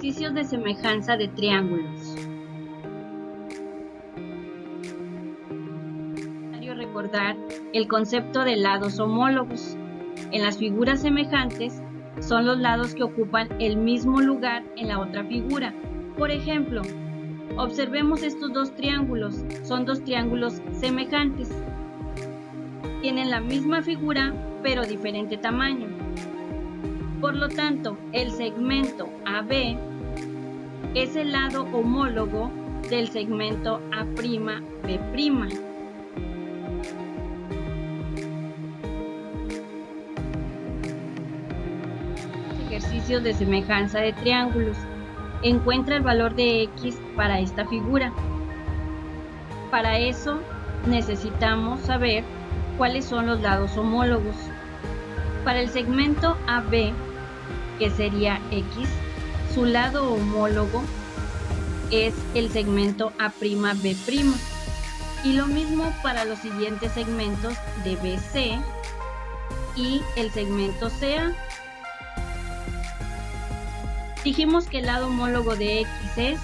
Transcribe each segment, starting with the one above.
Ejercicios de semejanza de triángulos. Es necesario recordar el concepto de lados homólogos. En las figuras semejantes son los lados que ocupan el mismo lugar en la otra figura. Por ejemplo, observemos estos dos triángulos. Son dos triángulos semejantes. Tienen la misma figura, pero diferente tamaño. Por lo tanto, el segmento AB es el lado homólogo del segmento A'B'. Ejercicios de semejanza de triángulos. Encuentra el valor de X para esta figura. Para eso necesitamos saber cuáles son los lados homólogos. Para el segmento AB, que sería X, su lado homólogo es el segmento A'B'. Y lo mismo para los siguientes segmentos de BC y el segmento CA. Dijimos que el lado homólogo de X es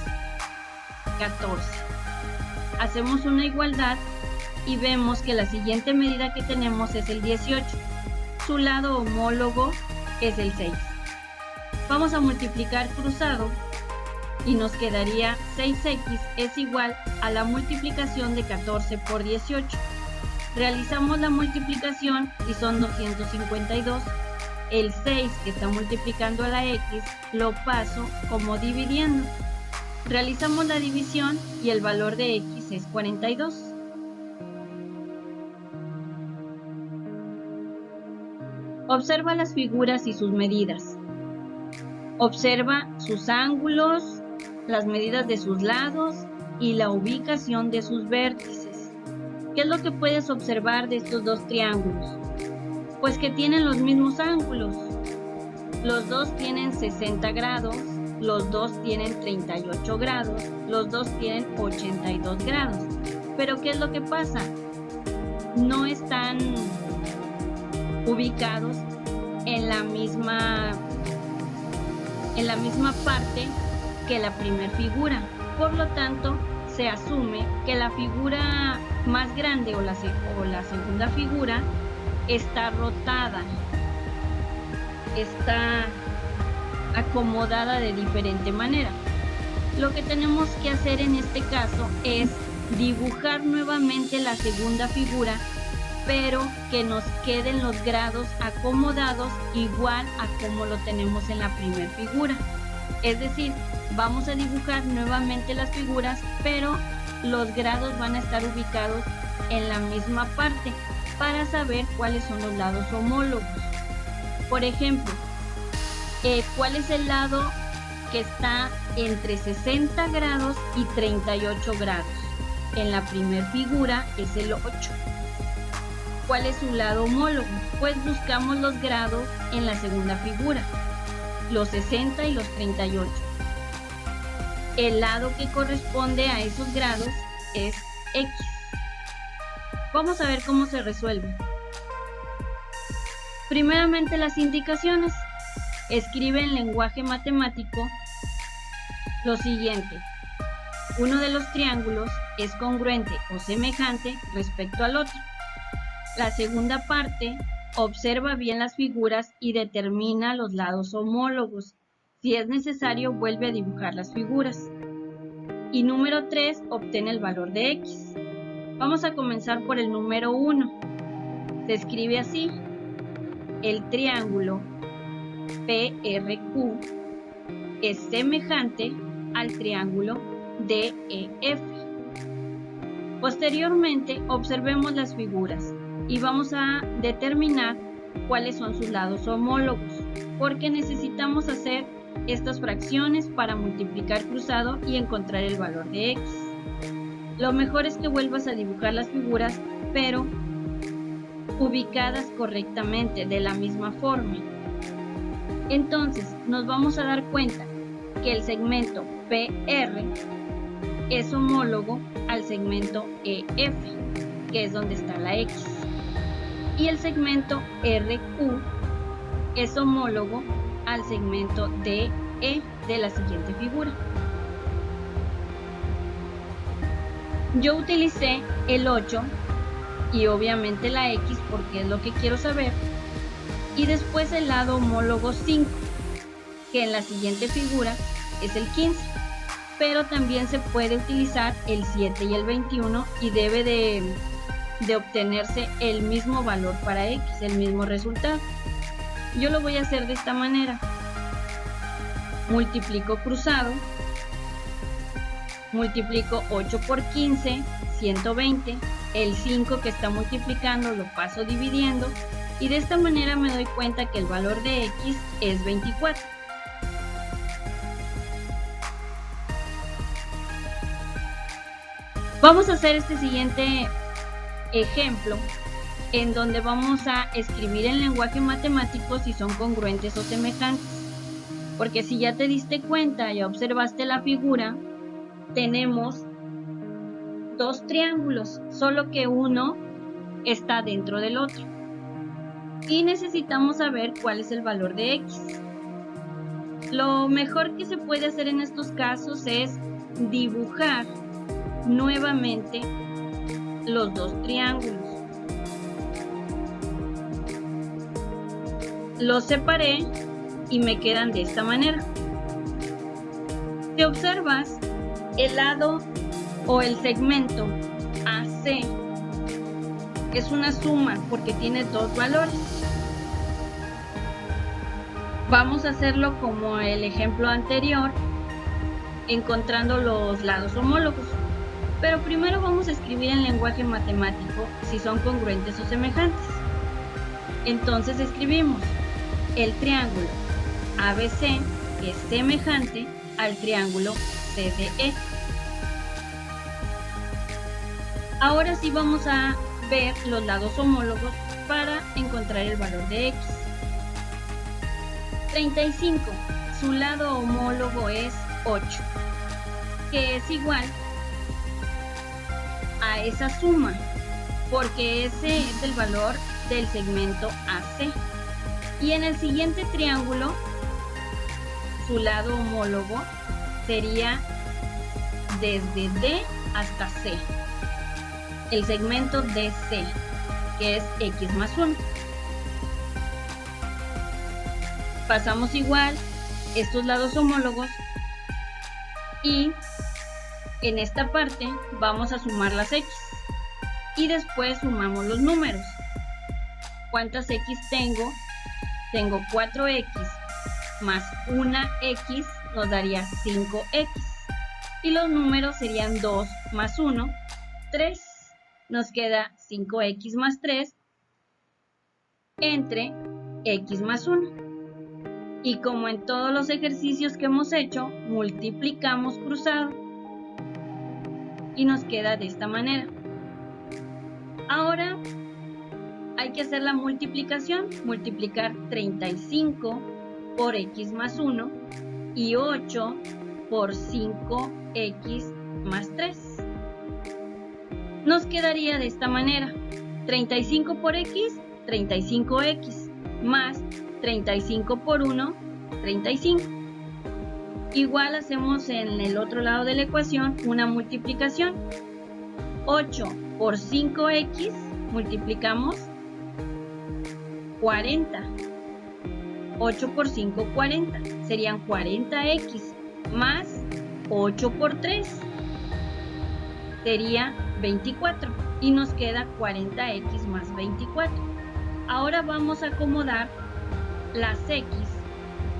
14. Hacemos una igualdad y vemos que la siguiente medida que tenemos es el 18. Su lado homólogo es el 6. Vamos a multiplicar cruzado y nos quedaría 6x es igual a la multiplicación de 14 por 18. Realizamos la multiplicación y son 252. El 6 que está multiplicando a la X lo paso como dividiendo. Realizamos la división y el valor de X es 42. Observa las figuras y sus medidas. Observa sus ángulos, las medidas de sus lados y la ubicación de sus vértices. ¿Qué es lo que puedes observar de estos dos triángulos? Pues que tienen los mismos ángulos. Los dos tienen 60 grados, los dos tienen 38 grados, los dos tienen 82 grados. Pero ¿qué es lo que pasa? No están ubicados en la misma parte que la primera figura. Por lo tanto, se asume que la figura más grande o la segunda figura está rotada, está acomodada de diferente manera. Lo que tenemos que hacer en este caso es dibujar nuevamente la segunda figura, pero que nos queden los grados acomodados igual a como lo tenemos en la primera figura. Es decir, vamos a dibujar nuevamente las figuras, pero los grados van a estar ubicados en la misma parte para saber cuáles son los lados homólogos. Por ejemplo, ¿cuál es el lado que está entre 60 grados y 38 grados? En la primera figura es el 8. ¿Cuál es su lado homólogo? Pues buscamos los grados en la segunda figura, los 60 y los 38. El lado que corresponde a esos grados es X. Vamos a ver cómo se resuelve. Primeramente, las indicaciones. Escribe en lenguaje matemático lo siguiente. Uno de los triángulos es congruente o semejante respecto al otro. La segunda parte, observa bien las figuras y determina los lados homólogos. Si es necesario, vuelve a dibujar las figuras. Y número 3, obtiene el valor de X. Vamos a comenzar por el número 1. Se escribe así. El triángulo PRQ es semejante al triángulo DEF. Posteriormente, observemos las figuras y vamos a determinar cuáles son sus lados homólogos, porque necesitamos hacer estas fracciones para multiplicar cruzado y encontrar el valor de X. Lo mejor es que vuelvas a dibujar las figuras, pero ubicadas correctamente, de la misma forma. Entonces, nos vamos a dar cuenta que el segmento PR es homólogo al segmento EF, que es donde está la X. Y el segmento RQ es homólogo al segmento DEF. E de la siguiente figura. Yo utilicé el 8 y obviamente la X porque es lo que quiero saber, y después el lado homólogo 5, que en la siguiente figura es el 15, pero también se puede utilizar el 7 y el 21 y debe de obtenerse el mismo valor para X, el mismo resultado. Yo lo voy a hacer de esta manera. Multiplico cruzado, multiplico 8 por 15, 120, el 5 que está multiplicando lo paso dividiendo y de esta manera me doy cuenta que el valor de X es 24. Vamos a hacer este siguiente ejemplo en donde vamos a escribir en lenguaje matemático si son congruentes o semejantes. Porque si ya te diste cuenta, ya observaste la figura, tenemos dos triángulos, solo que uno está dentro del otro. Y necesitamos saber cuál es el valor de X. Lo mejor que se puede hacer en estos casos es dibujar nuevamente los dos triángulos. Los separé y me quedan de esta manera. Si observas, el lado o el segmento AC es una suma porque tiene dos valores. Vamos a hacerlo como el ejemplo anterior, encontrando los lados homólogos. Pero primero vamos a escribir en lenguaje matemático si son congruentes o semejantes. Entonces escribimos el triángulo ABC es semejante al triángulo CDE. Ahora sí vamos a ver los lados homólogos para encontrar el valor de X. 35, su lado homólogo es 8, que es igual a esa suma, porque ese es el valor del segmento AC. Y en el siguiente triángulo, su lado homólogo sería desde D hasta C, el segmento DC, que es X más 1. Pasamos igual estos lados homólogos y en esta parte vamos a sumar las X y después sumamos los números. ¿Cuántas X tengo? Tengo 4X más una X nos daría 5X y los números serían 2 más 1, 3. Nos queda 5X más 3 entre X más 1. Y como en todos los ejercicios que hemos hecho, multiplicamos cruzado y nos queda de esta manera. Ahora hay que hacer la multiplicación, multiplicar 35 por X más 1 y 8 por 5X más 3. Nos quedaría de esta manera, 35 por X, 35X, más 35 por 1, 35. Igual hacemos en el otro lado de la ecuación una multiplicación. 8 por 5X multiplicamos 40. 8 por 5, 40. Serían 40X más 8 por 3. Sería 24. Y nos queda 40X más 24. Ahora vamos a acomodar las X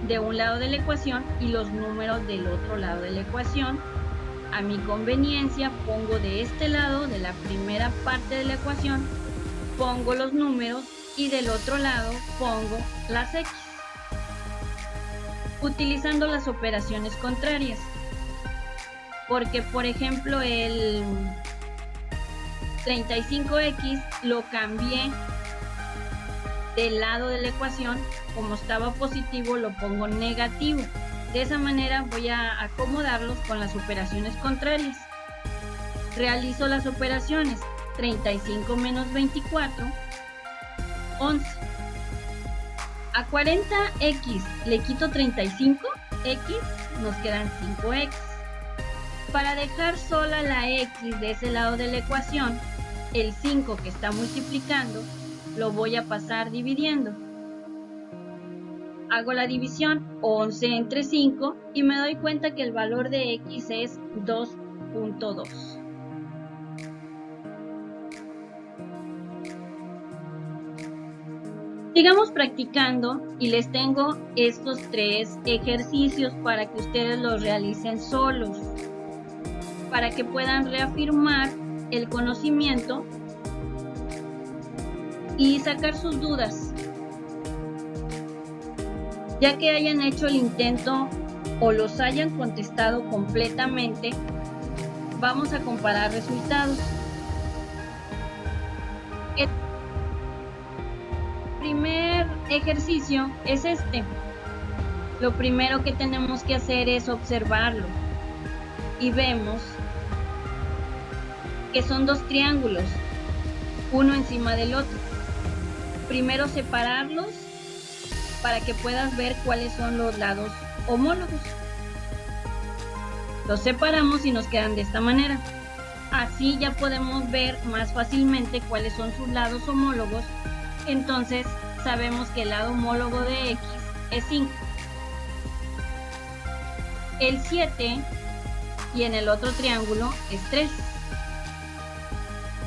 de un lado de la ecuación y los números del otro lado de la ecuación. A mi conveniencia pongo de este lado, de la primera parte de la ecuación, pongo los números y del otro lado pongo las X, utilizando las operaciones contrarias. Porque, por ejemplo, el 35X lo cambié del lado de la ecuación, como estaba positivo lo pongo negativo. De esa manera voy a acomodarlos con las operaciones contrarias. Realizo las operaciones. 35 menos 24, 11. A 40X le quito 35, x, nos quedan 5x. Para dejar sola la x de ese lado de la ecuación, el 5 que está multiplicando lo voy a pasar dividiendo. Hago la división 11 entre 5 y me doy cuenta que el valor de x es 2.2. Sigamos practicando y les tengo estos 3 ejercicios para que ustedes los realicen solos, para que puedan reafirmar el conocimiento y sacar sus dudas. Ya que hayan hecho el intento o los hayan contestado completamente, vamos a comparar resultados. El primer ejercicio es este. Lo primero que tenemos que hacer es observarlo y vemos que son dos triángulos, uno encima del otro. Primero separarlos para que puedas ver cuáles son los lados homólogos. Los separamos y nos quedan de esta manera. Así ya podemos ver más fácilmente cuáles son sus lados homólogos. Entonces sabemos que el lado homólogo de x es 5. El 7 y en el otro triángulo es 3.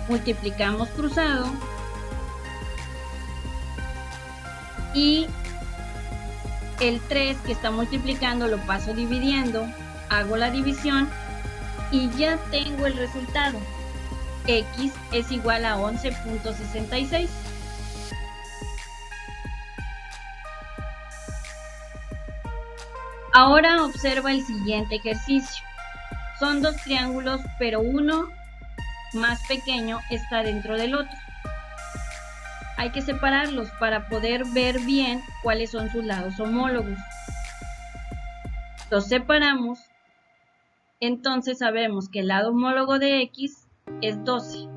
Multiplicamos cruzado y el 3 que está multiplicando lo paso dividiendo, hago la división y ya tengo el resultado. X es igual a 11.66. Ahora observa el siguiente ejercicio. Son dos triángulos, pero uno más pequeño está dentro del otro. Hay que separarlos para poder ver bien cuáles son sus lados homólogos. Los separamos, entonces sabemos que el lado homólogo de x es 12.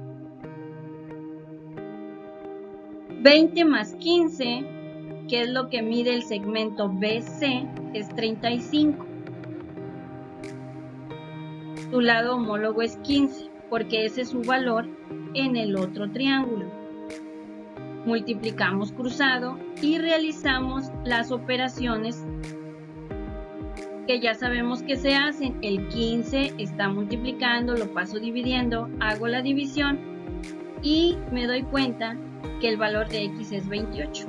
20 más 15, que es lo que mide el segmento BC, es 35. Su lado homólogo es 15, porque ese es su valor en el otro triángulo. Multiplicamos cruzado y realizamos las operaciones que ya sabemos que se hacen. El 15 está multiplicando, lo paso dividiendo, hago la división y me doy cuenta que el valor de x es 28.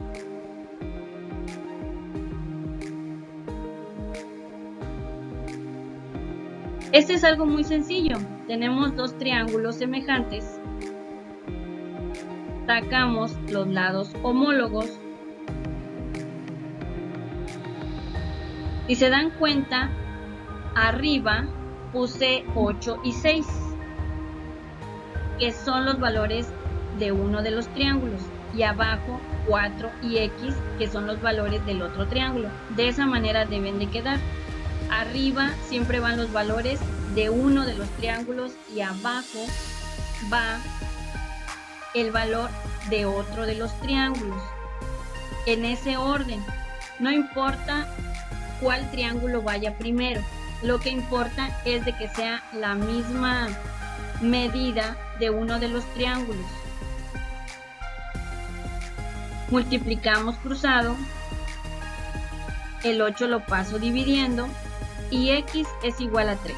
Este es algo muy sencillo. Tenemos dos triángulos semejantes. Sacamos los lados homólogos. Si se dan cuenta, arriba puse 8 y 6, que son los valores de uno de los triángulos, y abajo 4 y x, que son los valores del otro triángulo. De esa manera deben de quedar. Arriba siempre van los valores de uno de los triángulos y abajo va el valor de otro de los triángulos. En ese orden, no importa cuál triángulo vaya primero, lo que importa es de que sea la misma medida de uno de los triángulos. Multiplicamos cruzado, el 8 lo paso dividiendo y x es igual a 3.